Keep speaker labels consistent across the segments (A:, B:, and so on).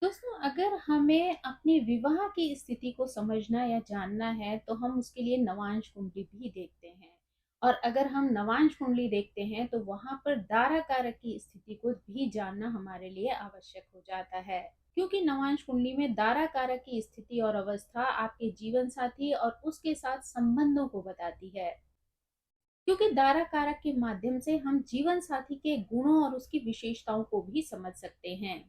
A: दोस्तों, अगर हमें अपनी विवाह की स्थिति को समझना या जानना है तो हम उसके लिए नवांश कुंडली भी देखते हैं। और अगर हम नवांश कुंडली देखते हैं तो वहां पर दारा कारक की स्थिति को भी जानना हमारे लिए आवश्यक हो जाता है, क्योंकि नवांश कुंडली में दारा कारक की स्थिति और अवस्था आपके जीवन साथी और उसके साथ संबंधों को बताती है। क्योंकि दारा कारक के माध्यम से हम जीवन साथी के गुणों और उसकी विशेषताओं को भी समझ सकते हैं।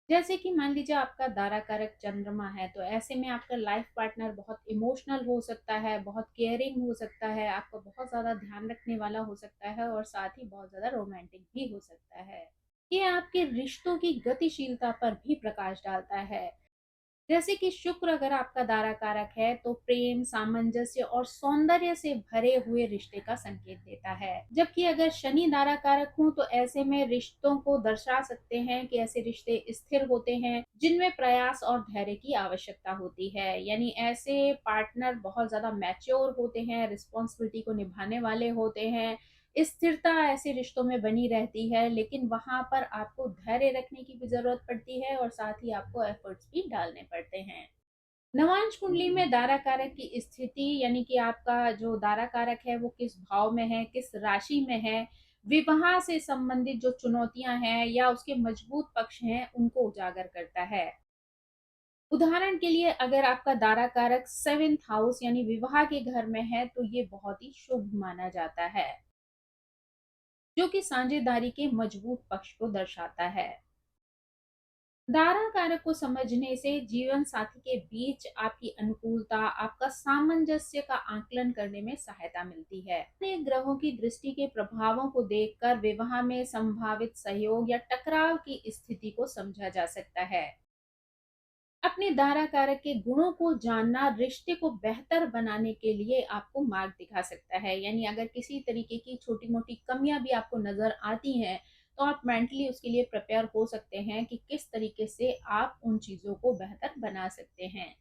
A: जैसे कि मान लीजिए आपका दारा कारक चंद्रमा है, तो ऐसे में आपका लाइफ पार्टनर बहुत इमोशनल हो सकता है, बहुत केयरिंग हो सकता है, आपका बहुत ज्यादा ध्यान रखने वाला हो सकता है और साथ ही बहुत ज्यादा रोमांटिक भी हो सकता है। ये आपके रिश्तों की गतिशीलता पर भी प्रकाश डालता है। जैसे कि शुक्र अगर आपका दारा कारक है तो प्रेम, सामंजस्य और सौंदर्य से भरे हुए रिश्ते का संकेत देता है। जबकि अगर शनि दारा कारक हो तो ऐसे में रिश्तों को दर्शा सकते हैं कि ऐसे रिश्ते स्थिर होते हैं जिनमें प्रयास और धैर्य की आवश्यकता होती है। यानी ऐसे पार्टनर बहुत ज्यादा मैच्योर होते हैं, रिस्पॉन्सिबिलिटी को निभाने वाले होते हैं। स्थिरता ऐसे रिश्तों में बनी रहती है, लेकिन वहां पर आपको धैर्य रखने की भी जरूरत पड़ती है और साथ ही आपको एफर्ट्स भी डालने पड़ते हैं। नवांश कुंडली में दारा कारक की स्थिति यानी कि आपका जो दारा कारक है वो किस भाव में है, किस राशि में है, विवाह से संबंधित जो चुनौतियां हैं या उसके मजबूत पक्ष हैं उनको उजागर करता है। उदाहरण के लिए अगर आपका दारा कारक 7th हाउस यानी विवाह के घर में है तो ये बहुत ही शुभ माना जाता है, जो कि साझेदारी के मजबूत पक्ष को दर्शाता है। दारा कारक को समझने से जीवन साथी के बीच आपकी अनुकूलता, आपका सामंजस्य का आकलन करने में सहायता मिलती है। अन्य ग्रहों की दृष्टि के प्रभावों को देखकर विवाह में संभावित सहयोग या टकराव की स्थिति को समझा जा सकता है। अपने दारा कारक के गुणों को जानना रिश्ते को बेहतर बनाने के लिए आपको मार्ग दिखा सकता है। यानी अगर किसी तरीके की छोटी मोटी कमियां भी आपको नजर आती हैं तो आप मेंटली उसके लिए प्रिपेयर हो सकते हैं कि किस तरीके से आप उन चीजों को बेहतर बना सकते हैं।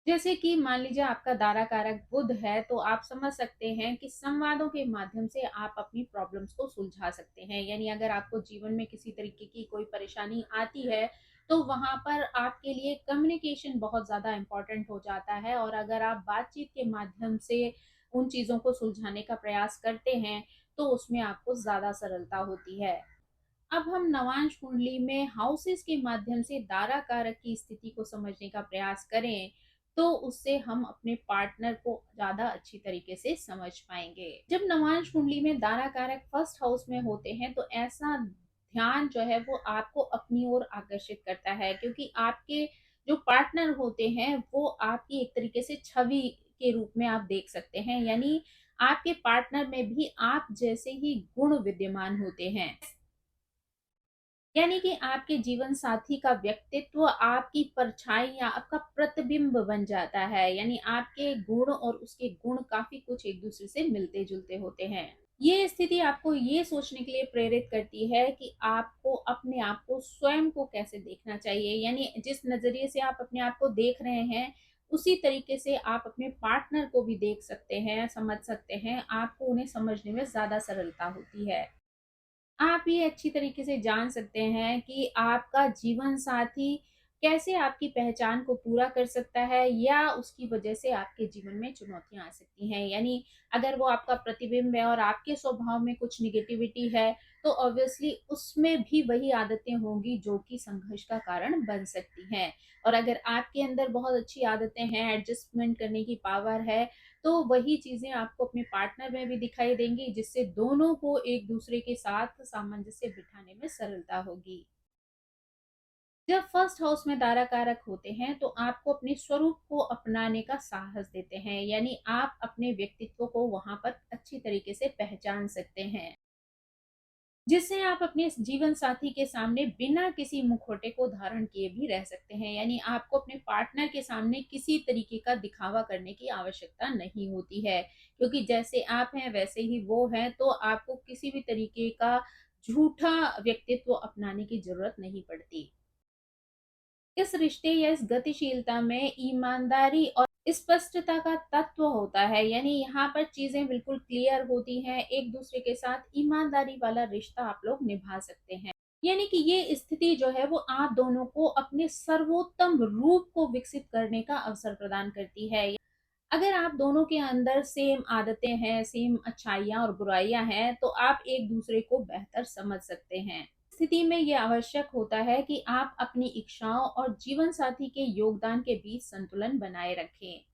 A: जैसे कि मान लीजिए आपका दारा कारक बुध है तो आप समझ सकते हैं कि संवादों के माध्यम से आप अपनी प्रॉब्लम्स को सुलझा सकते हैं। यानी अगर आपको जीवन में किसी तरीके की कोई परेशानी आती है तो वहां पर आपके लिए कम्युनिकेशन बहुत ज्यादा इम्पोर्टेंट हो जाता है और अगर आप बातचीत के माध्यम से उन चीजों को सुलझाने का प्रयास करते हैं तो उसमें आपको ज्यादा सरलता होती है। अब हम नवांश कुंडली में हाउसेस के माध्यम से दारा कारक की स्थिति को समझने का प्रयास करें तो उससे हम अपने पार्टनर को ज्यादा अच्छी तरीके से समझ पाएंगे। जब नवांश कुंडली में दारा कारक फर्स्ट हाउस में होते हैं तो ऐसा ध्यान जो है वो आपको अपनी ओर आकर्षित करता है, क्योंकि आपके जो पार्टनर होते हैं वो आपकी एक तरीके से छवि के रूप में आप देख सकते हैं। यानी आपके पार्टनर में भी आप जैसे ही गुण विद्यमान होते हैं। यानी कि आपके जीवन साथी का व्यक्तित्व आपकी परछाई या आपका प्रतिबिंब बन जाता है। यानी आपके गुण और उसके गुण काफी कुछ एक दूसरे से मिलते जुलते होते हैं। ये स्थिति आपको ये सोचने के लिए प्रेरित करती है कि आपको अपने आप को, स्वयं को कैसे देखना चाहिए। यानी जिस नजरिए से आप अपने आप को देख रहे हैं उसी तरीके से आप अपने पार्टनर को भी देख सकते हैं, समझ सकते हैं। आपको उन्हें समझने में ज्यादा सरलता होती है। आप ये अच्छी तरीके से जान सकते हैं कि आपका जीवन साथी कैसे आपकी पहचान को पूरा कर सकता है या उसकी वजह से आपके जीवन में चुनौतियां आ सकती हैं। यानी अगर वो आपका प्रतिबिंब है और आपके स्वभाव में कुछ निगेटिविटी है तो ऑब्वियसली उसमें भी वही आदतें होंगी जो कि संघर्ष का कारण बन सकती हैं। और अगर आपके अंदर बहुत अच्छी आदतें हैं, एडजस्टमेंट करने की पावर है, तो वही चीजें आपको अपने पार्टनर में भी दिखाई देंगी, जिससे दोनों को एक दूसरे के साथ सामंजस्य बिठाने में सरलता होगी। जब फर्स्ट हाउस में दारा कारक होते हैं तो आपको अपने स्वरूप को अपनाने का साहस देते हैं। यानी आप अपने व्यक्तित्व को वहां पर अच्छी तरीके से पहचान सकते हैं, जिससे आप अपने जीवन साथी के सामने बिना किसी मुखौटे को धारण किए भी रह सकते हैं। यानी आपको अपने पार्टनर के सामने किसी तरीके का दिखावा करने की आवश्यकता नहीं होती है, क्योंकि जैसे आप हैं वैसे ही वो हैं। तो आपको किसी भी तरीके का झूठा व्यक्तित्व अपनाने की जरूरत नहीं पड़ती। इस रिश्ते या इस गतिशीलता में ईमानदारी और स्पष्टता का तत्व होता है। यानी यहाँ पर चीजें बिल्कुल क्लियर होती हैं, एक दूसरे के साथ ईमानदारी वाला रिश्ता आप लोग निभा सकते हैं। यानी कि ये स्थिति जो है वो आप दोनों को अपने सर्वोत्तम रूप को विकसित करने का अवसर प्रदान करती है। अगर आप दोनों के अंदर सेम आदतें हैं, सेम अच्छाइयाँ और बुराइयाँ हैं, तो आप एक-दूसरे को बेहतर समझ सकते हैं। स्थिति में ये आवश्यक होता है कि आप अपनी इच्छाओं और जीवन साथी के योगदान के बीच संतुलन बनाए रखें।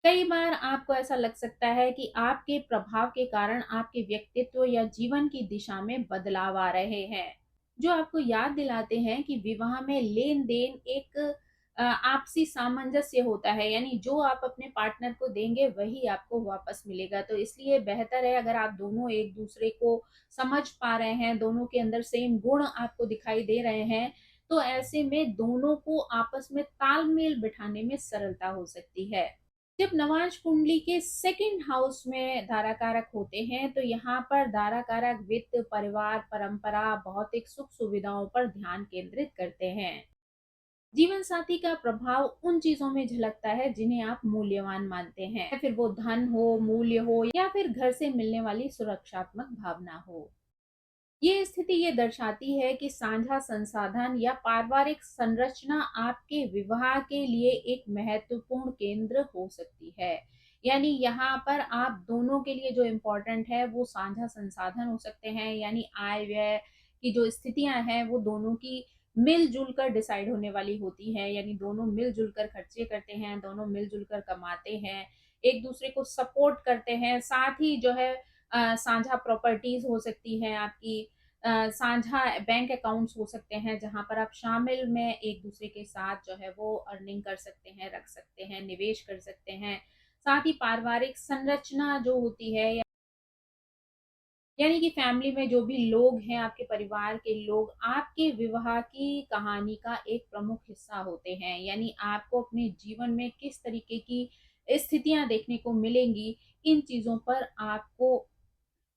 A: कई बार आपको ऐसा लग सकता है कि आपके प्रभाव के कारण आपके व्यक्तित्व या जीवन की दिशा में बदलाव आ रहे हैं, जो आपको याद दिलाते हैं कि विवाह में लेन-देन एक आपसी सामंजस्य होता है, यानी जो आप अपने पार्टनर को देंगे वही आपको वापस मिलेगा। तो इसलिए बेहतर है अगर आप दोनों एक-दूसरे को समझ पा रहे हैं, दोनों के अंदर सेम गुण आपको दिखाई दे रहे हैं, तो ऐसे में दोनों को आपस में तालमेल बिठाने में सरलता हो सकती है। जब नवांश कुंडली के सेकंड हाउस में धारा कारक होते हैं तो यहाँ पर धारा कारक वित्त, परिवार, परंपरा, भौतिक सुख सुविधाओं पर ध्यान केंद्रित करते हैं। जीवन साथी का प्रभाव उन चीजों में झलकता है जिन्हें आप मूल्यवान मानते हैं, फिर वो धन हो, मूल्य हो या फिर घर से मिलने वाली सुरक्षात्मक भावना हो। ये स्थिति ये दर्शाती है कि साझा संसाधन या पारिवारिक संरचना आपके विवाह के लिए एक महत्वपूर्ण केंद्र हो सकती है। यानी यहाँ पर आप दोनों के लिए जो इम्पोर्टेंट है वो साझा संसाधन हो सकते हैं, यानी आय व्यय की जो स्थितियां हैं वो दोनों की मिलजुल कर डिसाइड होने वाली होती है, यानी दोनों मिलजुल कर खर्चे करते हैं, दोनों मिलजुल कर कमाते हैं, एक दूसरे को सपोर्ट करते हैं। साथ ही जो है साझा प्रॉपर्टीज हो सकती है आपकी, साझा बैंक अकाउंट्स हो सकते हैं जहां पर आप शामिल में एक दूसरे के साथ जो है वो अर्निंग कर सकते हैं, रख सकते हैं, निवेश कर सकते हैं। साथ ही पारिवारिक संरचना जो होती है, यानी कि फैमिली में जो भी लोग हैं, आपके परिवार के लोग आपके विवाह की कहानी का एक प्रमुख हिस्सा होते हैं। यानी आपको अपने जीवन में किस तरीके की स्थितियां देखने को मिलेंगी, इन चीजों पर आपको,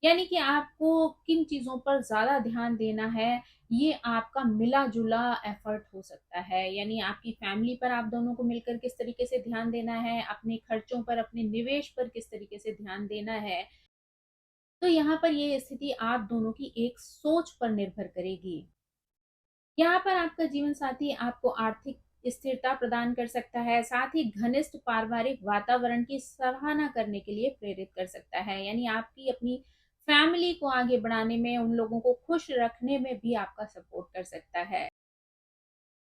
A: यानी कि आपको किन चीज़ों पर ज़्यादा ध्यान देना है, ये आपका मिला-जुला एफ़र्ट हो सकता है। यानी आपकी फ़ैमिली पर आप दोनों को मिलकर किस तरीके से ध्यान देना है, अपने खर्चों पर, अपने निवेश पर किस तरीके से ध्यान देना है। तो यहाँ पर ये स्थिति आप दोनों की एक सोच पर निर्भर करेगी। यहाँ पर आपका जीवन साथी आपको आर्थिक स्थिरता प्रदान कर सकता है, साथ ही घनिष्ठ पारिवारिक वातावरण की सराहना करने के लिए प्रेरित कर सकता है। यानी आपकी अपनी फैमिली को आगे बढ़ाने में, उन लोगों को खुश रखने में भी आपका सपोर्ट कर सकता है।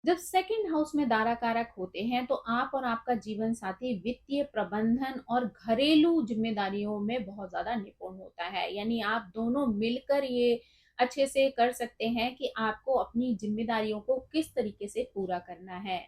A: जब सेकंड हाउस में दारा कारक होते हैं तो आप और आपका जीवन साथी वित्तीय प्रबंधन और घरेलू जिम्मेदारियों में बहुत ज्यादा निपुण होता है। यानी आप दोनों मिलकर ये अच्छे से कर सकते हैं कि आपको अपनी जिम्मेदारियों को किस तरीके से पूरा करना है।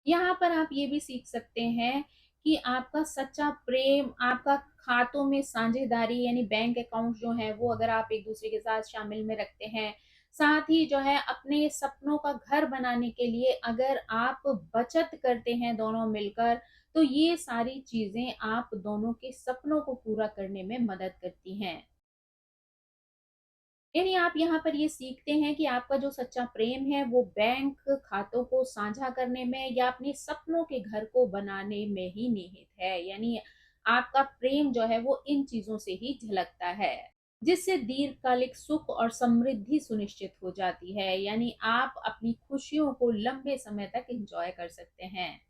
A: यहाँ पर आप ये भी सीख सकते हैं कि आपका सच्चा प्रेम, आपका खातों में साझेदारी, यानी बैंक अकाउंट जो है वो अगर आप एक दूसरे के साथ शामिल में रखते हैं, साथ ही जो है अपने सपनों का घर बनाने के लिए अगर आप बचत करते हैं दोनों मिलकर, तो ये सारी चीजें आप दोनों के सपनों को पूरा करने में मदद करती हैं। यानी आप यहाँ पर ये सीखते हैं कि आपका जो सच्चा प्रेम है वो बैंक खातों को साझा करने में या अपने सपनों के घर को बनाने में ही निहित है। यानी आपका प्रेम जो है वो इन चीजों से ही झलकता है, जिससे दीर्घकालिक सुख और समृद्धि सुनिश्चित हो जाती है। यानी आप अपनी खुशियों को लंबे समय तक एंजॉय कर सकते हैं।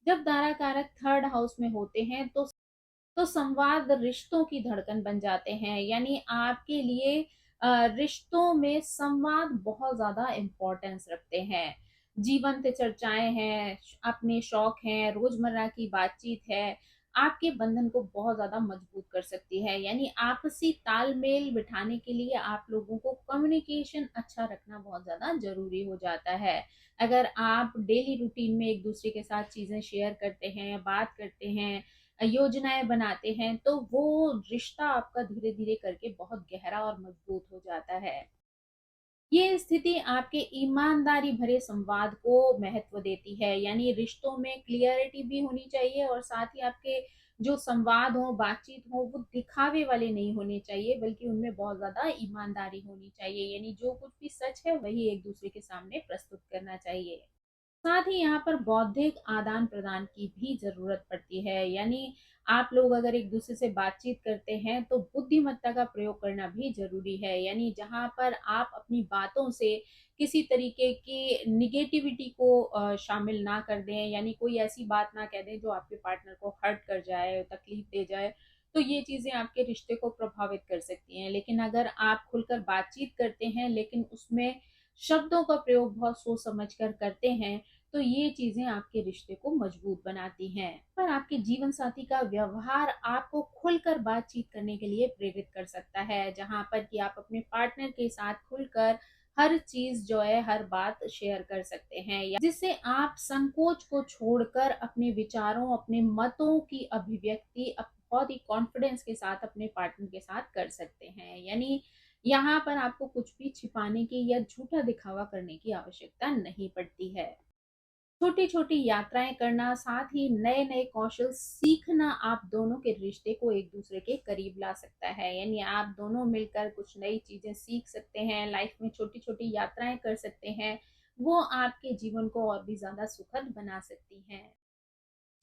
A: जब दारा कारक थर्ड हाउस में होते हैं तो संवाद रिश्तों की धड़कन बन जाते हैं। यानी आपके लिए रिश्तों में संवाद बहुत ज्यादा इम्पोर्टेंस रखते हैं। जीवंत चर्चाएं हैं, अपने शौक हैं, रोजमर्रा की बातचीत है, आपके बंधन को बहुत ज्यादा मजबूत कर सकती है। यानी आपसी तालमेल बिठाने के लिए आप लोगों को कम्युनिकेशन अच्छा रखना बहुत ज्यादा जरूरी हो जाता है। अगर आप डेली रूटीन में एक दूसरे के साथ चीजें शेयर करते हैं, बात करते हैं, योजनाएं बनाते हैं, तो वो रिश्ता आपका धीरे धीरे करके बहुत गहरा और मजबूत हो जाता है। ये स्थिति आपके ईमानदारी भरे संवाद को महत्व देती है। यानी रिश्तों में क्लियरिटी भी होनी चाहिए और साथ ही आपके जो संवाद हो, बातचीत हो, वो दिखावे वाले नहीं होने चाहिए, बल्कि उनमें बहुत ज्यादा ईमानदारी होनी चाहिए। यानी जो कुछ भी सच है वही एक दूसरे के सामने प्रस्तुत करना चाहिए। साथ ही यहाँ पर बौद्धिक आदान-प्रदान की भी ज़रूरत पड़ती है। यानी आप लोग अगर एक-दूसरे से बातचीत करते हैं, तो बुद्धिमत्ता का प्रयोग करना भी ज़रूरी है। यानी जहाँ पर आप अपनी बातों से किसी तरीके की नेगेटिविटी को शामिल ना कर दें, यानी कोई ऐसी बात ना कह दें जो आपके पार्टनर को हर्ट कर जाए, तकलीफ दे जाए, तो ये चीज़ें आपके रिश्ते को प्रभावित कर सकती हैं। लेकिन अगर आप खुलकर बातचीत करते हैं, लेकिन उसमें शब्दों का प्रयोग बहुत सोच समझ कर करते हैं, तो ये चीज़ें आपके रिश्ते को मजबूत बनाती हैं। पर आपके जीवन साथी का व्यवहार आपको खुलकर बातचीत करने के लिए प्रेरित कर सकता है, जहाँ पर कि आप अपने पार्टनर के साथ खुलकर हर चीज़ जो है, हर बात शेयर कर सकते हैं, या जिससे आप संकोच को छोड़कर अपने विचारों, अपने मतों की अभिव्यक्ति बहुत ही कॉन्फिडेंस के साथ अपने पार्टनर के साथ कर सकते हैं। यानी यहाँ पर आपको कुछ भी छिपाने की या झूठा दिखावा करने की आवश्यकता नहीं पड़ती है। छोटी-छोटी यात्राएँ करना, साथ ही नए-नए कौशल सीखना आप दोनों के रिश्ते को एक-दूसरे के करीब ला सकता है। यानी आप दोनों मिलकर कुछ नई चीज़ें सीख सकते हैं, लाइफ में छोटी-छोटी यात्राएँ कर सकते हैं, वो आपके जीवन को और भी ज़्यादा सुखद बना सकती हैं।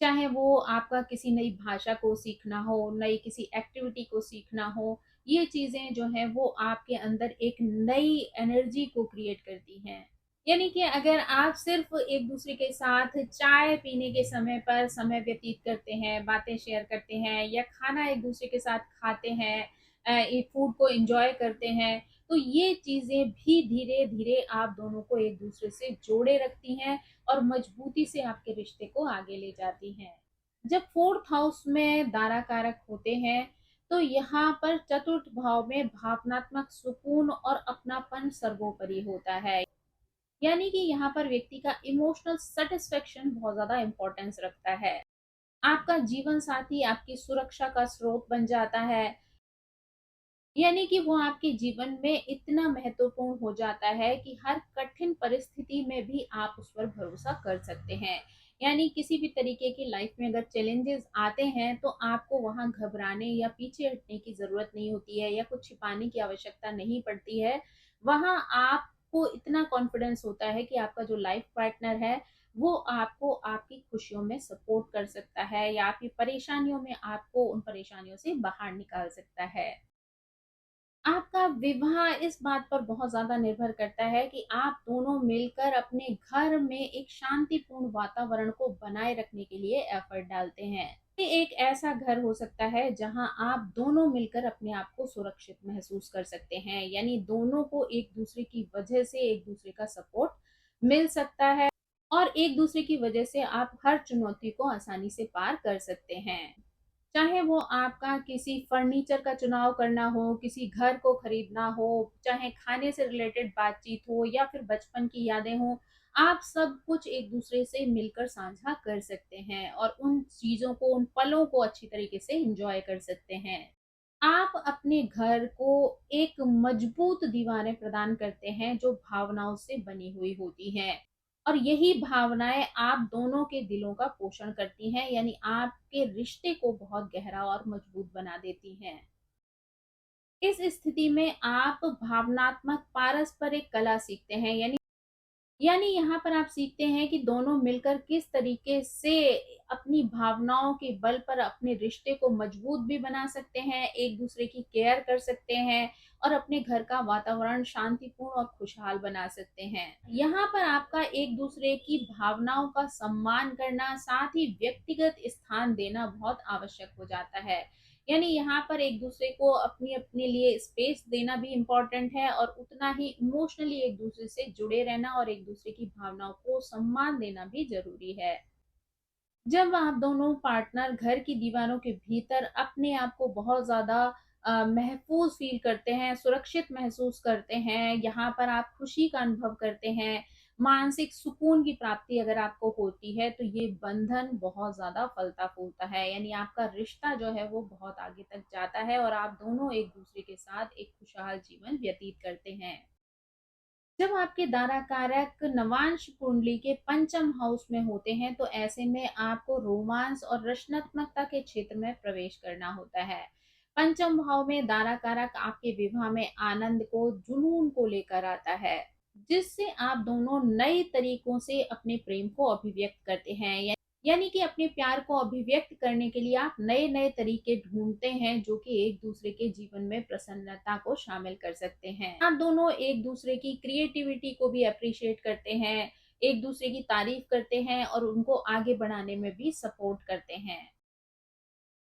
A: चाहे वो आपका किसी नई भाषा को सीखना हो, नई किसी एक्टिविटी को सीखना हो, ये चीज़ें जो हैं वो आपके अंदर एक नई एनर्जी को क्रिएट करती हैं। यानी कि अगर आप सिर्फ़ एक-दूसरे के साथ चाय पीने के समय पर समय व्यतीत करते हैं, बातें शेयर करते हैं या खाना एक-दूसरे के साथ खाते हैं, एक फूड को एन्जॉय करते हैं, तो ये चीज़ें भी धीरे-धीरे आप दोनों को एक-दूसरे से जोड़े रखती हैं और मजबूती से आपके रिश्ते को आगे ले जाती हैं। जब 4th हाउस में दारा कारक होते हैं, तो यहाँ पर चतुर्थ भाव में भावनात्मक सुकून और अपनापन सर्वोपरि होता है। यानी कि यहाँ पर व्यक्ति का इमोशनल सैटिस्फैक्शन बहुत ज़्यादा इम्पोर्टेंस रखता है। आपका जीवन साथी आपकी सुरक्षा का स्रोत बन जाता है। यानी कि वो आपके जीवन में इतना महत्वपूर्ण हो जाता है कि हर कठिन परिस्थिति में भी आप उस पर भरोसा कर सकते हैं। यानी किसी भी तरीके की लाइफ में अगर चैलेंजेस आते हैं, तो आपको वहाँ घबराने या पीछे हटने की ज़रूरत नहीं होती है या कुछ छिपाने की आवश्यकता नहीं पड़ती है। वहाँ आपको इतना कॉन्फिडेंस होता है कि आपका जो लाइफ पार्टनर है, वो आपको आपकी खुशियों में सपोर्ट कर सकता है या आपकी परेशानियों में आपको उन परेशानियों से बाहर निकाल सकता है। आपका विवाह इस बात पर बहुत ज़्यादा निर्भर करता है कि आप दोनों मिलकर अपने घर में एक शांतिपूर्ण वातावरण को बनाए रखने के लिए एफर्ट डालते हैं। ये एक ऐसा घर हो सकता है जहां आप दोनों मिलकर अपने आप को सुरक्षित महसूस कर सकते हैं। यानी दोनों को एक दूसरे की वजह से एक दूसरे का सपोर्ट मिल सकता है और एक दूसरे की वजह से आप हर चुनौती को आसानी से पार कर सकते हैं। चाहे वो आपका किसी फर्नीचर का चुनाव करना हो, किसी घर को खरीदना हो, चाहे खाने से रिलेटेड बातचीत हो या फिर बचपन की यादें हों, आप सब कुछ एक-दूसरे से मिलकर साझा कर सकते हैं और उन चीज़ों को, उन पलों को अच्छी तरीके से एन्जॉय कर सकते हैं। आप अपने घर को एक मजबूत दीवारें प्रदान करते हैं जो भावनाओं से बनी हुई होती हैं और यही भावनाएं आप दोनों के दिलों का पोषण करती हैं, यानी आपके रिश्ते को बहुत गहरा और मजबूत बना देती हैं। इस स्थिति में आप भावनात्मक पारस्परिक कला सीखते हैं। यानी यहाँ पर आप सीखते हैं कि दोनों मिलकर किस तरीके से अपनी भावनाओं के बल पर अपने रिश्ते को मजबूत भी बना सकते हैं, एक दूसरे की केयर कर सकते हैं और अपने घर का वातावरण शांतिपूर्ण और खुशहाल बना सकते हैं। यहाँ पर आपका एक दूसरे की भावनाओं का सम्मान करना, साथ ही व्यक्तिगत स्थान देना बहुत आवश्यक हो जाता है। यानी यहाँ पर एक दूसरे को अपनी अपने लिए स्पेस देना भी इम्पोर्टेंट है और उतना ही इमोशनली एक दूसरे से जुड़े रहना और एक दूसरे की भावनाओं को सम्मान देना भी जरूरी है। जब आप दोनों पार्टनर घर की दीवारों के भीतर अपने आप को बहुत ज़्यादा महफूज़ फ़ील करते हैं, सुरक्षित महसूस करते हैं, यहाँ पर आप खुशी का अनुभव करते हैं, मानसिक सुकून की प्राप्ति अगर आपको होती है, तो ये बंधन बहुत ज़्यादा फलता-फूलता है। यानी आपका रिश्ता जो है वो बहुत आगे तक जाता है और आप दोनों एक-दूसरे के साथ एक खुशहाल जीवन व्यतीत करते हैं। जब आपके दारा कारक नवांश कुंडली के पंचम हाउस में होते हैं, तो ऐसे में आपको रोमांस और रचनात्मकता के क्षेत्र में प्रवेश करना होता है। पंचम भाव में दारा कारक आपके विवाह में आनंद को, जुनून को लेकर आता है। जिससे आप दोनों नए तरीकों से अपने प्रेम को अभिव्यक्त करते हैं। यानी कि अपने प्यार को अभिव्यक्त करने के लिए आप नए-नए तरीके ढूँढते हैं, जो कि एक-दूसरे के जीवन में प्रसन्नता को शामिल कर सकते हैं। आप दोनों एक-दूसरे की क्रिएटिविटी को भी एप्रिशिएट करते हैं, एक-दूसरे की तारीफ करते हैं और उनको आगे बढ़ाने में भी सपोर्ट करते हैं।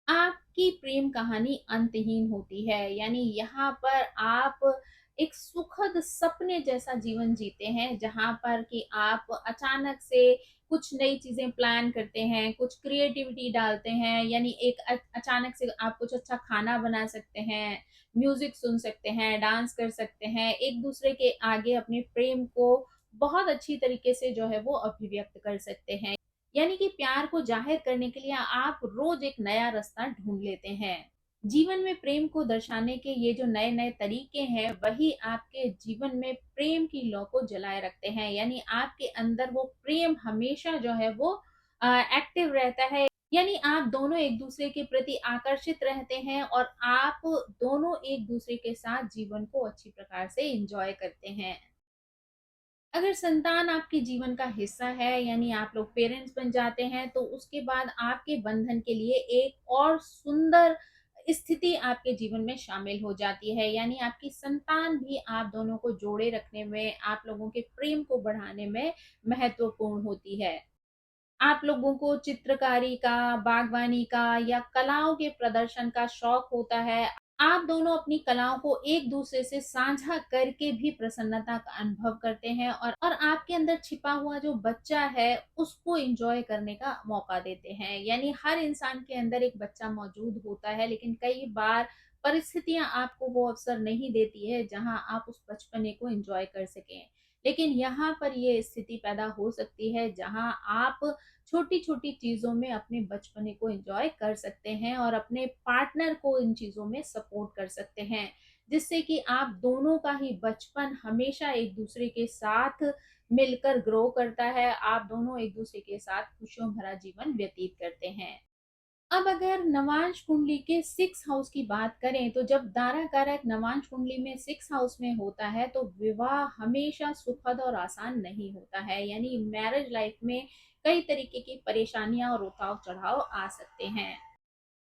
A: आपकी प्रेम कहानी अंतहीन होती है, यानी यहाँ पर आप एक सुखद सपने जैसा जीवन जीते हैं, जहाँ पर कि आप अचानक से कुछ नई चीजें प्लान करते हैं, कुछ क्रिएटिविटी डालते हैं, यानी एक अचानक से आप कुछ अच्छा खाना बना सकते हैं, म्यूजिक सुन सकते हैं, डांस कर सकते हैं, एक दूसरे के आगे अपने प्रेम को बहुत अच्छी तरीके से जो है वो अभिव्यक्त कर सकते हैं। यानी कि प्यार को जाहिर करने के लिए आप रोज एक नया रास्ता ढूंढ लेते हैं। जीवन में प्रेम को दर्शाने के ये जो नए नए तरीके हैं, वही आपके जीवन में प्रेम की लौ को जलाए रखते हैं। यानी आपके अंदर वो प्रेम हमेशा जो है वो एक्टिव रहता है। यानी आप दोनों एक दूसरे के प्रति आकर्षित रहते हैं और आप दोनों एक दूसरे के साथ जीवन को अच्छी प्रकार से एंजॉय करते हैं। अगर संतान आपके जीवन का हिस्सा है, यानी आप लोग पेरेंट्स बन जाते हैं, तो उसके बाद आपके बंधन के लिए एक और सुंदर स्थिति आपके जीवन में शामिल हो जाती है। यानी आपकी संतान भी आप दोनों को जोड़े रखने में, आप लोगों के प्रेम को बढ़ाने में महत्वपूर्ण होती है। आप लोगों को चित्रकारी का, बागवानी का या कलाओं के प्रदर्शन का शौक होता है। आप दोनों अपनी कलाओं को एक-दूसरे से साझा करके भी प्रसन्नता का अनुभव करते हैं और आपके अंदर छिपा हुआ जो बच्चा है, उसको एन्जॉय करने का मौका देते हैं। यानी हर इंसान के अंदर एक बच्चा मौजूद होता है, लेकिन कई बार परिस्थितियाँ आपको वो अवसर नहीं देती है, जहाँ आप उस बचपने को एन्जॉय कर सकें। लेकिन यहाँ पर ये स्थिति पैदा हो सकती है, जहाँ आप छोटी-छोटी चीज़ों में अपने बचपने को एन्जॉय कर सकते हैं और अपने पार्टनर को इन चीज़ों में सपोर्ट कर सकते हैं, जिससे कि आप दोनों का ही बचपन हमेशा एक-दूसरे के साथ मिलकर ग्रो करता है। आप दोनों एक-दूसरे के साथ खुशियों भरा जीवन व्यतीत करते हैं। अब अगर नवांश कुंडली के 6 हाउस की बात करें, तो जब दारा कारक नवांश कुंडली में 6 हाउस में होता है, तो विवाह हमेशा सुखद और आसान नहीं होता है। यानी मैरिज लाइफ में कई तरीके की परेशानियां और उतार चढ़ाव आ सकते हैं।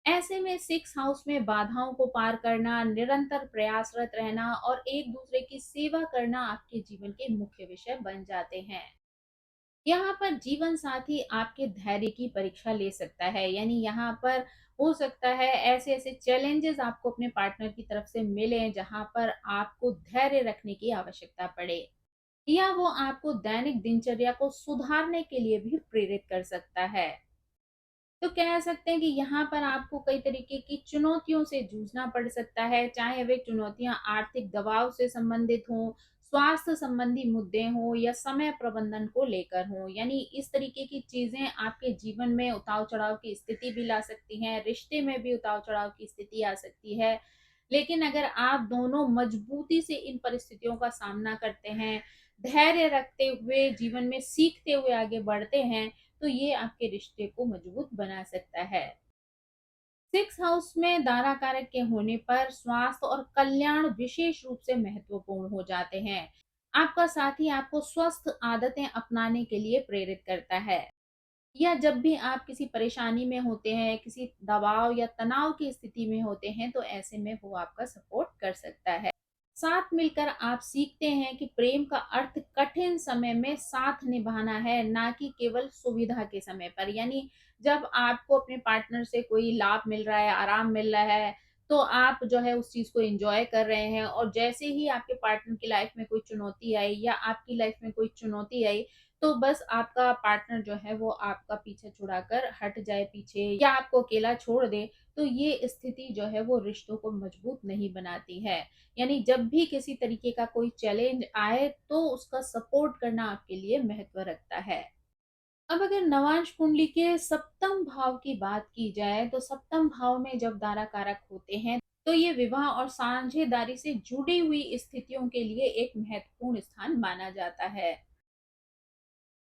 A: ऐसे में 6 हाउस में बाधाओं को पार करना, निरंतर प्रयासरत रहना और एक दूसरे की सेवा करना आपके जीवन के मुख्य विषय बन जाते हैं। यहाँ पर जीवन साथी आपके धैर्य की परीक्षा ले सकता है। यानी यहाँ पर हो सकता है ऐसे ऐसे चैलेंजेस आपको अपने पार्टनर की तरफ से मिले, जहाँ पर आपको धैर्य रखने की आवश्यकता पड़े, या वो आपको दैनिक दिनचर्या को सुधारने के लिए भी प्रेरित कर सकता है। तो कह सकते हैं कि यहाँ पर आपको कई तरीके की चुनौतियों से जूझना पड़ सकता है, चाहे वे चुनौतियाँ आर्थिक दबाव से संबंधित हों, स्वास्थ्य संबंधी मुद्दे हों या समय प्रबंधन को लेकर हों। यानी इस तरीके की चीज़ें आपके जीवन में उतार-चढ़ाव की स्थिति भी ला सकती हैं, रिश्ते में भी उतार-चढ़ाव की स्थिति आ सकती है। लेकिन अगर आप दोनों मजबूती से इन परिस्थितियों का सामना करते हैं, धैर्य रखते हुए जीवन में सीखते हुए आगे बढ़ते हैं, तो ये आपके रिश्ते को मजबूत बना सकता है। 6 हाउस में दारा कारक के होने पर स्वास्थ्य और कल्याण विशेष रूप से महत्वपूर्ण हो जाते हैं। आपका साथी आपको स्वस्थ आदतें अपनाने के लिए प्रेरित करता है, या जब भी आप किसी परेशानी में होते हैं, किसी दबाव या तनाव की स्थिति में होते हैं, तो ऐसे में वो आपका सपोर्ट कर सकता है। साथ मिलकर आप सीखते हैं कि प्रेम का अर्थ कठिन समय में साथ निभाना है, ना कि केवल सुविधा के समय पर। यानी जब आपको अपने पार्टनर से कोई लाभ मिल रहा है, आराम मिल रहा है, तो आप जो है उस चीज़ को एन्जॉय कर रहे हैं, और जैसे ही आपके पार्टनर की लाइफ में कोई चुनौती आई या आपकी लाइफ में कोई चुनौती आई, तो बस आपका पार्टनर जो है वो आपका पीछा छुड़ाकर हट जाए पीछे या आपको अकेला छोड़ दे, तो ये स्थिति जो है वो रिश्तों को मजबूत नहीं बनाती है। यानी जब भी किसी तरीके का कोई चैलेंज आए, तो उसका सपोर्ट करना आपके लिए महत्व रखता है। अब अगर नवांश कुंडली के सप्तम भाव की बात की जाए, तो सप्तम भाव में जब दारा कारक होते हैं, तो ये विवाह और साझेदारी से जुड़ी हुई स्थितियों के लिए एक महत्वपूर्ण स्थान माना जाता है।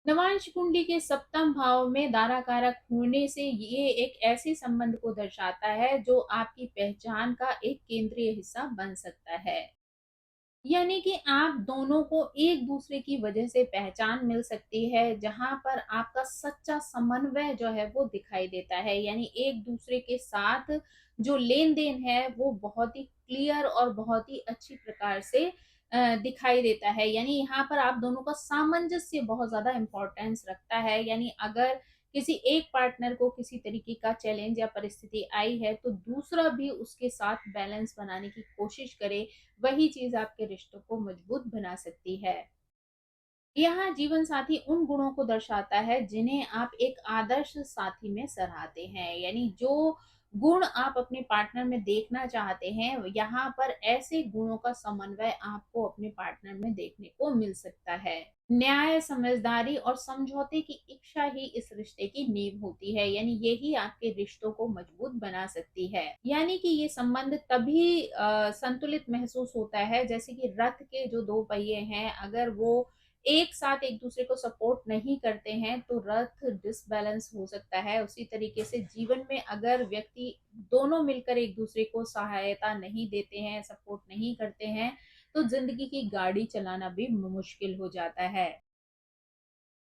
A: नवांश कुंडली के सप्तम भाव में दारा कारक होने से ये एक ऐसे संबंध को दर्शाता है जो आपकी पहचान का एक केंद्रीय हिस्सा बन सकता है। यानी कि आप दोनों को एक-दूसरे की वजह से पहचान मिल सकती है, जहाँ पर आपका सच्चा समन्वय जो है वो दिखाई देता है। यानी एक-दूसरे के साथ जो लेन-देन है वो बहुत ही क्लियर और बहुत ही अच्छी प्रकार से दिखाई देता है। यानी यहाँ पर आप दोनों का सामंजस्य बहुत ज़्यादा इम्पोर्टेंस रखता है। यानी अगर किसी एक पार्टनर को किसी तरीके का चैलेंज या परिस्थिति आई है, तो दूसरा भी उसके साथ बैलेंस बनाने की कोशिश करे, वही चीज़ आपके रिश्तों को मजबूत बना सकती है। यहाँ जीवन साथी उन गुणों को दर्शाता है जिन्हें आप एक आदर्श साथी में सराहते हैं। यानी जो गुण आप अपने पार्टनर में देखना चाहते हैं, यहाँ पर ऐसे गुणों का समन्वय आपको अपने पार्टनर में देखने को मिल सकता है। न्याय, समझदारी और समझौते की इच्छा ही इस रिश्ते की नींव होती है। यानी यही आपके रिश्तों को मजबूत बना सकती है। यानी कि ये संबंध तभी संतुलित महसूस होता है जैसे कि रथ के जो दो पहिए हैं, अगर वो एक साथ एक दूसरे को सपोर्ट नहीं करते हैं तो रथ डिसबैलेंस हो सकता है। उसी तरीके से जीवन में अगर व्यक्ति दोनों मिलकर एक दूसरे को सहायता नहीं देते हैं, सपोर्ट नहीं करते हैं, तो जिंदगी की गाड़ी चलाना भी मुश्किल हो जाता है।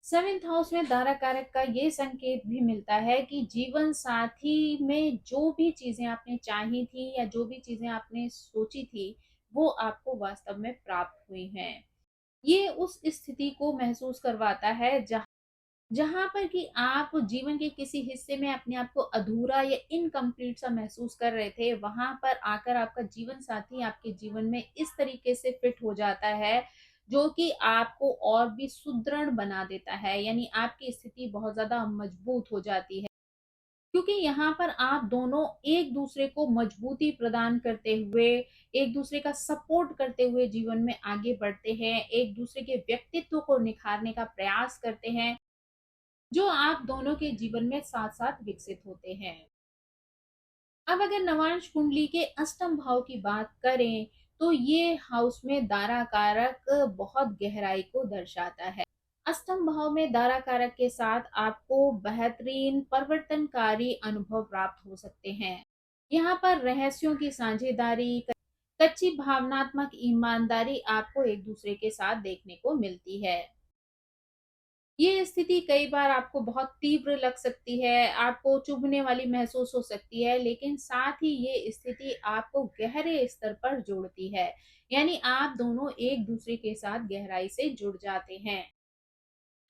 A: सेवेंथ हाउस में दारा कारक का ये संकेत भी मिलता है कि जीवन साथी में जो भी चीजें आपने चाही थी या जो भी चीजें आपने सोची थी, वो आपको वास्तव में प्राप्त हुई हैं। ये उस स्थिति को महसूस करवाता है जहाँ पर कि आप जीवन के किसी हिस्से में अपने आप को अधूरा या इनकम्प्लीट सा महसूस कर रहे थे, वहां पर आकर आपका जीवन साथी आपके जीवन में इस तरीके से फिट हो जाता है, जो कि आपको और भी सुदृढ़ बना देता है। यानी आपकी स्थिति बहुत ज्यादा मजबूत हो जाती है, क्योंकि यहाँ पर आप दोनों एक दूसरे को मजबूती प्रदान करते हुए, एक दूसरे का सपोर्ट करते हुए जीवन में आगे बढ़ते हैं, एक दूसरे के व्यक्तित्व को निखारने का प्रयास करते हैं, जो आप दोनों के जीवन में साथ-साथ विकसित होते हैं। अब अगर नवांश कुंडली के अष्टम भाव की बात करें, तो ये हाउस में दारा कारक बहुत गहराई को दर्शाता है। अष्टम भाव में दारा कारक के साथ आपको बेहतरीन परिवर्तनकारी अनुभव प्राप्त हो सकते हैं। यहाँ पर रहस्यों की साझेदारी, कच्ची भावनात्मक ईमानदारी आपको एक दूसरे के साथ देखने को मिलती है। ये स्थिति कई बार आपको बहुत तीव्र लग सकती है, आपको चुभने वाली महसूस हो सकती है, लेकिन साथ ही ये स्थिति आपको गहरे स्तर पर जोड़ती है। यानी आप दोनों एक दूसरे के साथ गहराई से जुड़ जाते हैं।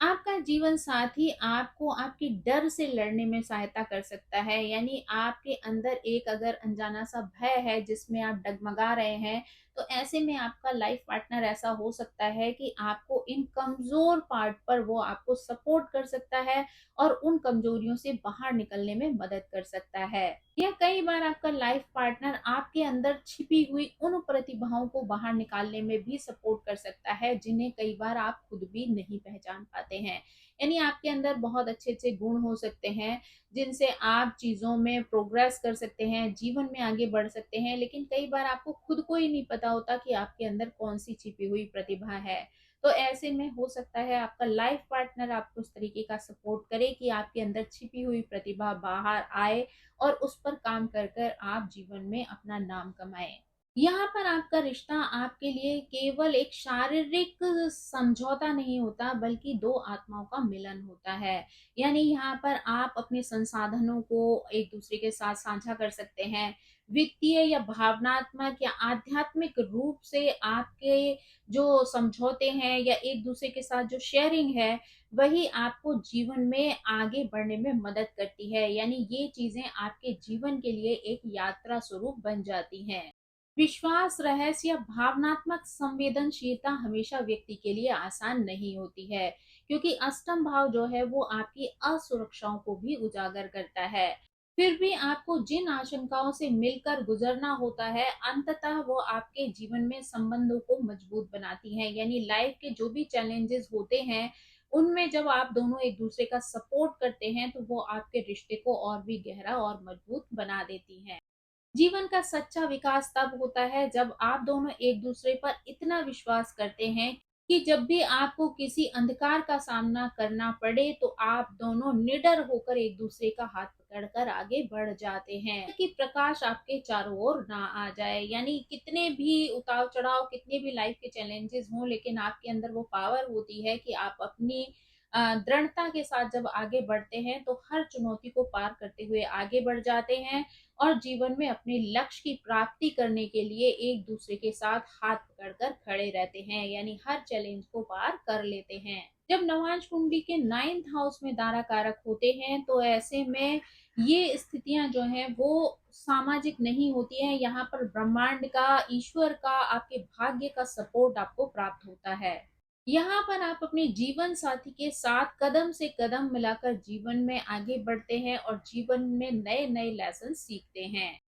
A: आपका जीवन साथी आपको आपके डर से लड़ने में सहायता कर सकता है। यानी आपके अंदर एक अगर अनजाना सा भय है जिसमें आप डगमगा रहे हैं, तो ऐसे में आपका लाइफ पार्टनर ऐसा हो सकता है कि आपको इन कमजोर पार्ट पर वो आपको सपोर्ट कर सकता है और उन कमजोरियों से बाहर निकलने में मदद कर सकता है। या कई बार आपका लाइफ पार्टनर आपके अंदर छिपी हुई उन प्रतिभाओं को बाहर निकालने में भी सपोर्ट कर सकता है, जिन्हें कई बार आप खुद भी नहीं पहचान पाते हैं। यानी आपके अंदर बहुत अच्छे अच्छे गुण हो सकते हैं, जिनसे आप चीजों में प्रोग्रेस कर सकते हैं, जीवन में आगे बढ़ सकते हैं, लेकिन कई बार आपको खुद को ही नहीं पता होता कि आपके अंदर कौन सी छिपी हुई प्रतिभा है। तो ऐसे में हो सकता है आपका लाइफ पार्टनर आपको उस तरीके का सपोर्ट करे कि आपके अंदर छिपी हुई प्रतिभा बाहर आए और उस पर काम कर कर आप जीवन में अपना नाम कमाएं। यहाँ पर आपका रिश्ता आपके लिए केवल एक शारीरिक समझौता नहीं होता, बल्कि दो आत्माओं का मिलन होता है। यानी यहाँ पर आप अपने संसाधनों को एक दूसरे के साथ साझा कर सकते हैं। वित्तीय या भावनात्मक या आध्यात्मिक रूप से आपके जो समझौते हैं या एक दूसरे के साथ जो शेयरिंग है, वही आपको जीवन में आगे बढ़ने में मदद करती है। यानी ये चीजें आपके जीवन के लिए एक यात्रा स्वरूप बन जाती हैं। विश्वास, रहस्य या भावनात्मक संवेदनशीलता हमेशा व्यक्ति के लिए आसान नहीं होती है, क्योंकि अष्टम भाव जो है वो आपकी असुरक्षाओं को भी उजागर करता है। फिर भी आपको जिन आशंकाओं से मिलकर गुजरना होता है, अंततः वो आपके जीवन में संबंधों को मजबूत बनाती हैं। यानी लाइफ के जो भी चैलेंजेस होते हैं, उनमें जब आप दोनों एक दूसरे का सपोर्ट करते हैं, तो वो आपके रिश्ते को और भी गहरा और मजबूत बना देती हैं। जीवन का सच्चा विकास तब होता है जब आप दोनों एक दूसरे पर इतना विश्वास करते हैं कि जब भी आपको किसी अंधकार का सामना करना पड़े तो आप दोनों निडर होकर एक दूसरे का हाथ पकड़कर आगे बढ़ जाते हैं कि प्रकाश आपके चारों ओर ना आ जाए। यानी कितने भी उतार चढ़ाव, कितने भी लाइफ के चैलेंजेस हों, लेकिन आपके अंदर वो पावर होती है कि आप अपनी दृढ़ता के साथ जब आगे बढ़ते हैं तो हर चुनौती को पार करते हुए आगे बढ़ जाते हैं और जीवन में अपने लक्ष्य की प्राप्ति करने के लिए एक दूसरे के साथ हाथ पकड़कर खड़े रहते हैं, यानी हर चैलेंज को पार कर लेते हैं। जब नवांश कुंडली के 9th हाउस में दारा कारक होते हैं तो ऐसे में ये स्थितियां जो हैं वो सामाजिक नहीं होती हैं। यहाँ पर ब्रह्मांड का, ईश्वर का, आपके भाग्य का सपोर्ट आपको प्राप्त होता है। यहाँ पर आप अपने जीवन साथी के साथ कदम से कदम मिलाकर जीवन में आगे बढ़ते हैं और जीवन में नए नए लेसन सीखते हैं।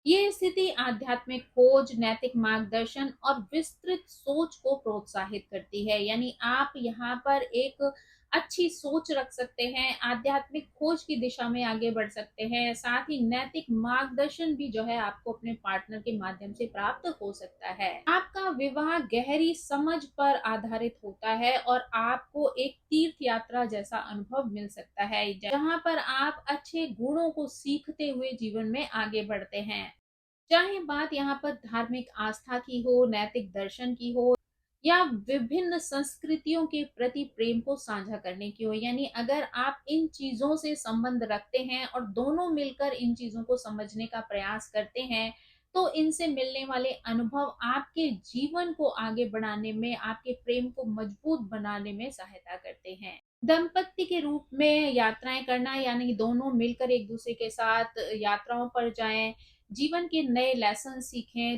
A: ये स्थिति आध्यात्मिक खोज, नैतिक मार्गदर्शन और विस्तृत सोच को प्रोत्साहित करती है। यानी आप यहाँ पर एक अच्छी सोच रख सकते हैं, आध्यात्मिक खोज की दिशा में आगे बढ़ सकते हैं, साथ ही नैतिक मार्गदर्शन भी जो है आपको अपने पार्टनर के माध्यम से प्राप्त हो सकता है। आपका विवाह गहरी समझ पर आधारित होता है और आपको एक तीर्थ यात्रा जैसा अनुभव मिल सकता है, जहाँ पर आप अच्छे गुणों को सीखते हुए जीवन में आगे बढ़ते हैं। चाहे बात यहाँ पर धार्मिक आस्था की हो, नैतिक दर्शन की हो या विभिन्न संस्कृतियों के प्रति प्रेम को साझा करने की हो, यानी अगर आप इन चीजों से संबंध रखते हैं और दोनों मिलकर इन चीजों को समझने का प्रयास करते हैं, तो इनसे मिलने वाले अनुभव आपके जीवन को आगे बढ़ाने में, आपके प्रेम को मजबूत बनाने में सहायता करते हैं। दंपत्ति के रूप में यात्राएं करना, यानी दोनों मिलकर एक दूसरे के साथ यात्राओं पर जाएं, जीवन के नए लेसन सीखें,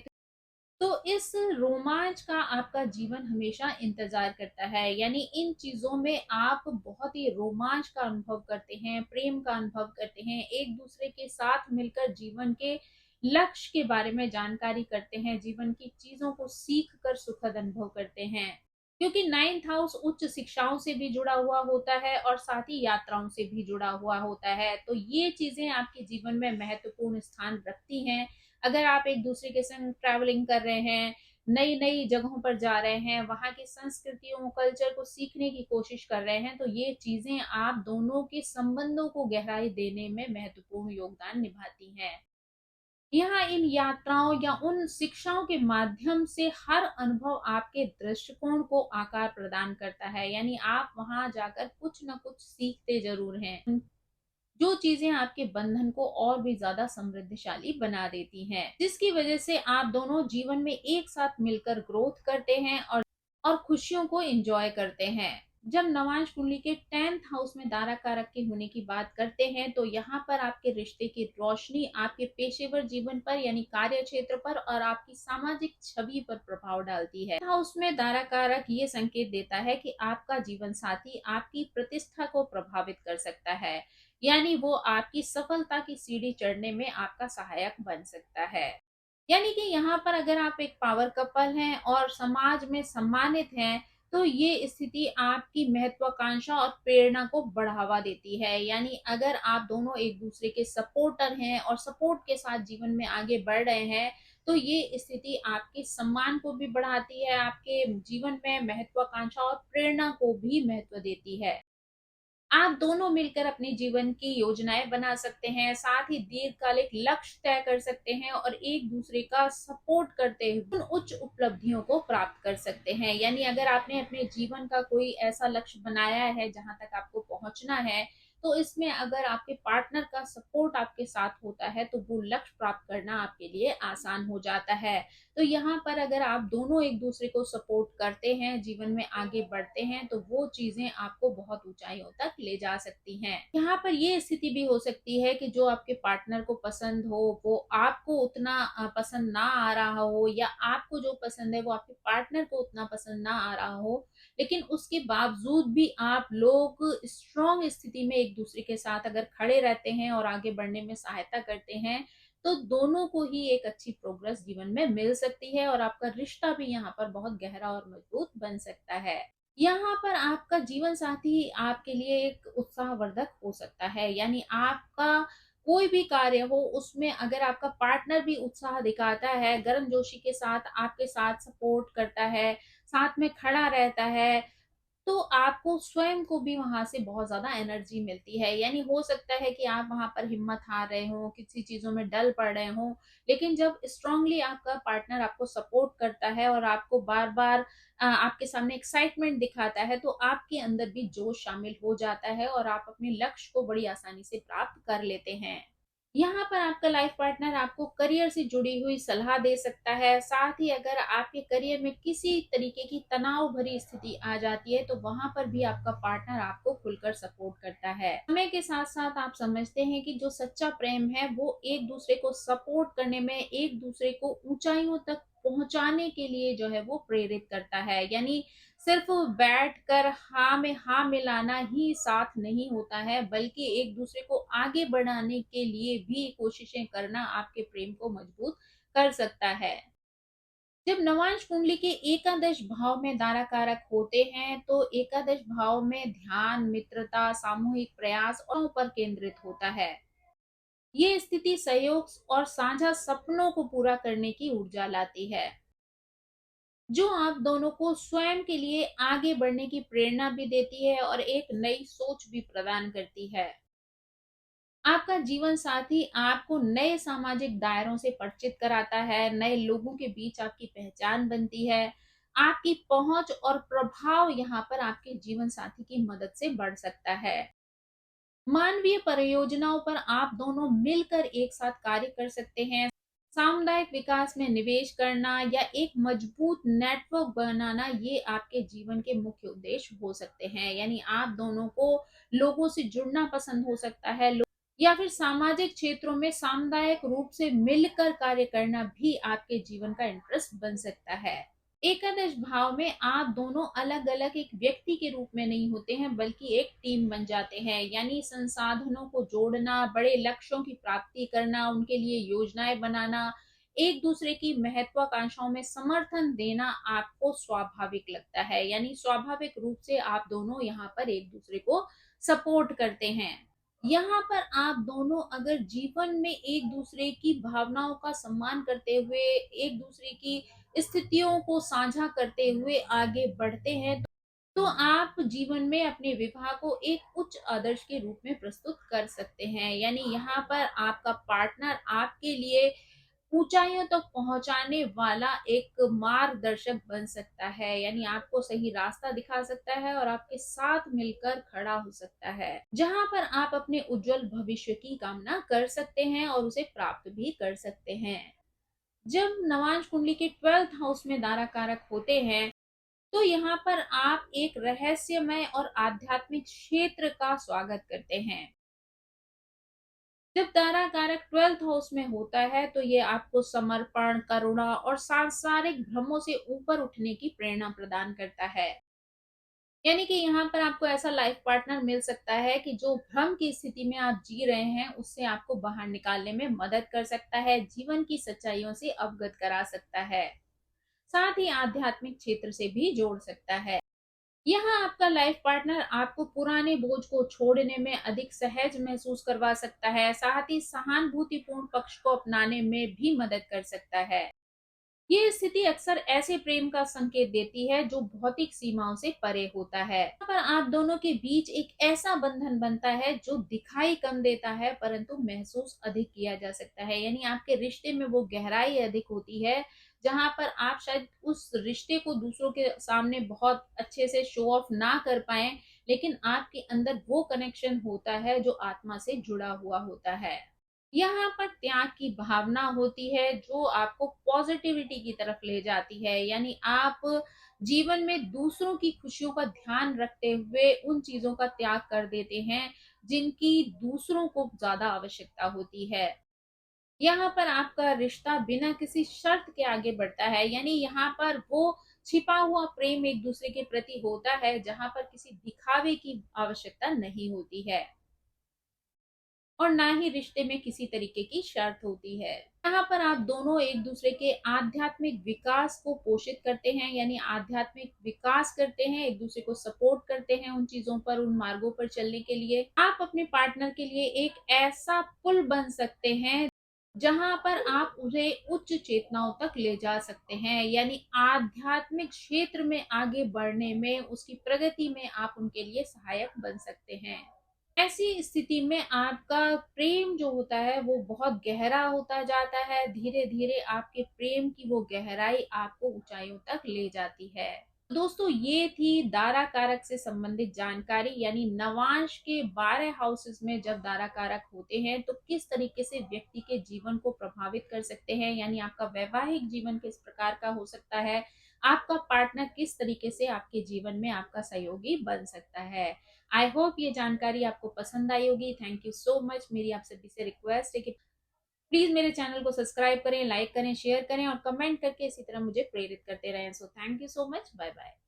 A: तो इस रोमांच का आपका जीवन हमेशा इंतजार करता है। यानी इन चीजों में आप बहुत ही रोमांच का अनुभव करते हैं, प्रेम का अनुभव करते हैं, एक दूसरे के साथ मिलकर जीवन के लक्ष्य के बारे में जानकारी करते हैं, जीवन की चीजों को सीख कर सुखद अनुभव करते हैं। क्योंकि 9th हाउस उच्च शिक्षाओं से भी जुड़ा हुआ होता है और साथ ही यात्राओं से भी जुड़ा हुआ होता है, तो ये चीजें आपके जीवन में महत्वपूर्ण स्थान रखती हैं। अगर आप एक दूसरे के संग ट्रैवलिंग कर रहे हैं, नई नई जगहों पर जा रहे हैं, वहां की संस्कृतियों, कल्चर को सीखने की कोशिश कर रहे हैं, तो ये चीजें आप दोनों के संबंधों को गहराई देने में महत्वपूर्ण योगदान निभाती हैं। यहाँ इन यात्राओं या उन शिक्षाओं के माध्यम से हर अनुभव आपके दृष्टिकोण को आकार प्रदान करता है। यानी आप वहां जाकर कुछ ना कुछ सीखते जरूर हैं, जो चीजें आपके बंधन को और भी ज्यादा समृद्धशाली बना देती हैं, जिसकी वजह से आप दोनों जीवन में एक साथ मिलकर ग्रोथ करते हैं और खुशियों को एंजॉय करते हैं। जब नवांश कुंडली के 10th हाउस में दारा कारक के होने की बात करते हैं तो यहाँ पर आपके रिश्ते की रोशनी आपके पेशेवर जीवन पर, यानी कार्य क्षेत्र पर और आपकी सामाजिक छवि पर प्रभाव डालती है। हाउस में दारा कारक ये संकेत देता है कि आपका जीवन साथी आपकी प्रतिष्ठा को प्रभावित कर सकता है, यानी वो आपकी सफलता की सीढ़ी चढ़ने में आपका सहायक बन सकता है। यानी कि यहाँ पर अगर आप एक पावर कपल हैं और समाज में सम्मानित हैं, तो ये स्थिति आपकी महत्वाकांक्षा और प्रेरणा को बढ़ावा देती है। यानी अगर आप दोनों एक दूसरे के सपोर्टर हैं और सपोर्ट के साथ जीवन में आगे बढ़ रहे हैं, तो ये स्थिति आपके सम्मान को भी बढ़ाती है, आपके जीवन में महत्वाकांक्षा और प्रेरणा को भी महत्व देती है। आप दोनों मिलकर अपने जीवन की योजनाएं बना सकते हैं, साथ ही दीर्घकालिक लक्ष्य तय कर सकते हैं और एक दूसरे का सपोर्ट करते हुए उन उच्च उपलब्धियों को प्राप्त कर सकते हैं। यानी अगर आपने अपने जीवन का कोई ऐसा लक्ष्य बनाया है जहां तक आपको पहुंचना है, तो इसमें अगर आपके पार्टनर का सपोर्ट आपके साथ होता है तो वो लक्ष्य प्राप्त करना आपके लिए आसान हो जाता है। तो यहाँ पर अगर आप दोनों एक दूसरे को सपोर्ट करते हैं, जीवन में आगे बढ़ते हैं, तो वो चीजें आपको बहुत ऊंचाइयों तक ले जा सकती हैं। यहाँ पर ये स्थिति भी हो सकती है कि जो आपके पार्टनर को पसंद हो वो आपको उतना पसंद ना आ रहा हो, या आपको जो पसंद है वो आपके पार्टनर को उतना पसंद ना आ रहा हो, लेकिन उसके बावजूद भी आप लोग स्ट्रॉन्ग स्थिति में एक दूसरे के साथ अगर खड़े रहते हैं और आगे बढ़ने में सहायता करते हैं, तो दोनों को ही एक अच्छी प्रोग्रेस जीवन में मिल सकती है और आपका रिश्ता भी यहाँ पर बहुत गहरा और मजबूत बन सकता है। यहाँ पर आपका जीवन साथी आपके लिए एक उत्साहवर्धक हो सकता है, यानी आपका कोई भी कार्य हो उसमें अगर आपका पार्टनर भी उत्साह दिखाता है, गर्मजोशी के साथ आपके साथ सपोर्ट करता है, साथ में खड़ा रहता है, तो आपको स्वयं को भी वहाँ से बहुत ज़्यादा एनर्जी मिलती है। यानी हो सकता है कि आप वहाँ पर हिम्मत हार रहे हों, किसी चीज़ों में डल पड़ रहे हों, लेकिन जब स्ट्रांगली आपका पार्टनर आपको सपोर्ट करता है और आपको बार-बार आपके सामने एक्साइटमेंट दिखाता है, तो आपके अंदर भी जोश शामिल हो जाता है और आप अपने लक्ष्य को बड़ी आसानी से प्राप्त कर लेते हैं। यहाँ पर आपका लाइफ पार्टनर आपको करियर से जुड़ी हुई सलाह दे सकता है। साथ ही अगर आपके करियर में किसी तरीके की तनाव भरी स्थिति आ जाती है, तो वहाँ पर भी आपका पार्टनर आपको खुलकर सपोर्ट करता है। समय के साथ-साथ आप समझते हैं कि जो सच्चा प्रेम है, वो एक-दूसरे को सपोर्ट करने में, एक-दूसरे को ऊँचाइयों तक पहुँचाने के लिए जो है वो प्रेरित करता है। यानी सिर्फ़ बैठकर हाँ में हाँ मिलाना ही साथ नहीं होता है, बल्कि एक-दूसरे को आगे बढ़ाने के लिए भी कोशिशें करना आपके प्रेम को मजबूत कर सकता है। जब नवांश कुंडली के एकादश भाव में दारा कारक होते हैं, तो एकादश भाव में ध्यान, मित्रता, सामूहिक प्रयास और पर केंद्रित होता है। ये स्थिति सहयोग और साझा सपनों को पूरा करने की ऊर्जा लाती है, जो आप दोनों को स्वयं के लिए आगे बढ़ने की प्रेरणा भी देती है और एक नई सोच भी प्रदान करती है। आपका जीवन साथी आपको नए सामाजिक दायरों से परिचित कराता है, नए लोगों के बीच आपकी पहचान बनती है। आपकी पहुंच और प्रभाव यहाँ पर आपके जीवन साथी की मदद से बढ़ सकता है। मानवीय परियोजनाओं पर आप दोनों मिलकर एक साथ कार्य कर सकते हैं। सामुदायिक विकास में निवेश करना या एक मजबूत नेटवर्क बनाना, ये आपके जीवन के मुख्य उद्देश्य हो सकते हैं। यानी आप दोनों को लोगों से जुड़ना पसंद हो सकता है, या फिर सामाजिक क्षेत्रों में सामुदायिक रूप से मिलकर कार्य करना भी आपके जीवन का इंटरेस्ट बन सकता है। एकादश भाव में आप दोनों अलग-अलग एक व्यक्ति के रूप में नहीं होते हैं, बल्कि एक टीम बन जाते हैं। यानी संसाधनों को जोड़ना, बड़े लक्ष्यों की प्राप्ति करना, उनके लिए योजनाएं बनाना, एक दूसरे की महत्वाकांक्षाओं में समर्थन देना आपको स्वाभाविक लगता है। यानी स्वाभाविक रूप से आप दोनों यहाँ पर एक दूसरे को सपोर्ट करते हैं। यहाँ पर आप दोनों अगर जीवन में एक दूसरे की भावनाओं का सम्मान करते हुए, एक दूसरे की स्थितियों को साझा करते हुए आगे बढ़ते हैं, तो आप जीवन में अपने विवाह को एक उच्च आदर्श के रूप में प्रस्तुत कर सकते हैं। यानी यहाँ पर आपका पार्टनर आपके लिए ऊंचाइयों तक पहुंचाने वाला एक मार्गदर्शक बन सकता है। यानी आपको सही रास्ता दिखा सकता है और आपके साथ मिलकर खड़ा हो सकता है, जहां पर आप अपने उज्जवल भविष्य की कामना कर सकते हैं और उसे प्राप्त भी कर सकते हैं। जब नवांश कुंडली के 12th हाउस में दारा कारक होते हैं, तो यहाँ पर आप एक रहस्यमय और आध्यात्मिक क्षेत्र का स्वागत करते हैं। जब तारा कारक 12th हाउस में होता है, तो ये आपको समर्पण, करुणा और सांसारिक भ्रमों से ऊपर उठने की प्रेरणा प्रदान करता है। यानी कि यहाँ पर आपको ऐसा लाइफ पार्टनर मिल सकता है कि जो भ्रम की स्थिति में आप जी रहे हैं, उससे आपको बाहर निकालने में मदद कर सकता है, जीवन की सच्चाइयों से अवगत करा सकता है, साथ ही आध्यात्मिक क्षेत्र से भी जोड़ सकता है। यहाँ आपका लाइफ पार्टनर आपको पुराने बोझ को छोड़ने में अधिक सहज महसूस करवा सकता है, साथ ही सहानुभूतिपूर्ण पक्ष को अपनाने में भी मदद कर सकता है। ये स्थिति अक्सर ऐसे प्रेम का संकेत देती है जो भौतिक सीमाओं से परे होता है। यहाँ पर आप दोनों के बीच एक ऐसा बंधन बनता है जो दिखाई कम देता है, परंतु महसूस अधिक किया जा सकता है। यानी आपके रिश्ते में वो गहराई अधिक होती है, जहाँ पर आप शायद उस रिश्ते को दूसरों के सामने बहुत अच्छे से शो ऑफ ना कर पाए, लेकिन आपके अंदर वो कनेक्शन होता है जो आत्मा से जुड़ा हुआ होता है। यहाँ पर त्याग की भावना होती है जो आपको पॉजिटिविटी की तरफ ले जाती है। यानी आप जीवन में दूसरों की खुशियों का ध्यान रखते हुए उन चीजों का त्याग कर देते हैं जिनकी दूसरों को ज्यादा आवश्यकता होती है। यहाँ पर आपका रिश्ता बिना किसी शर्त के आगे बढ़ता है। यानी यहाँ पर वो छिपा हुआ प्रेम एक दूसरे के प्रति होता है, जहाँ पर किसी दिखावे की आवश्यकता नहीं होती है और ना ही रिश्ते में किसी तरीके की शर्त होती है। यहाँ पर आप दोनों एक दूसरे के आध्यात्मिक विकास को पोषित करते हैं, यानी आध्यात्मिक विकास करते हैं, एक दूसरे को सपोर्ट करते हैं उन चीजों पर, उन मार्गों पर चलने के लिए। आप अपने पार्टनर के लिए एक ऐसा पुल बन सकते हैं जहाँ पर आप उन्हें उच्च चेतनाओं तक ले जा सकते हैं, यानी आध्यात्मिक क्षेत्र में आगे बढ़ने में, उसकी प्रगति में आप उनके लिए सहायक बन सकते हैं। ऐसी स्थिति में आपका प्रेम जो होता है वो बहुत गहरा होता जाता है, धीरे-धीरे आपके प्रेम की वो गहराई आपको ऊँचाइयों तक ले जाती है। दोस्तों, ये थी दारा कारक से संबंधित जानकारी, यानी नवांश के 12 हाउसेस में जब दारा कारक होते हैं तो किस तरीके से व्यक्ति के जीवन को प्रभावित कर सकते हैं, यानी आपका वैवाहिक जीवन किस प्रकार का हो सकता है, आपका पार्टनर किस तरीके से आपके जीवन में आपका सहयोगी बन सकता है। आई होप ये जानकारी आपको पसंद आई होगी। Thank you so much. मेरी आप सभी से रिक्वेस्ट है कि प्लीज मेरे चैनल को सब्सक्राइब करें, लाइक करें, शेयर करें और कमेंट करके इसी तरह मुझे प्रेरित करते रहें। So thank you so much. Bye bye.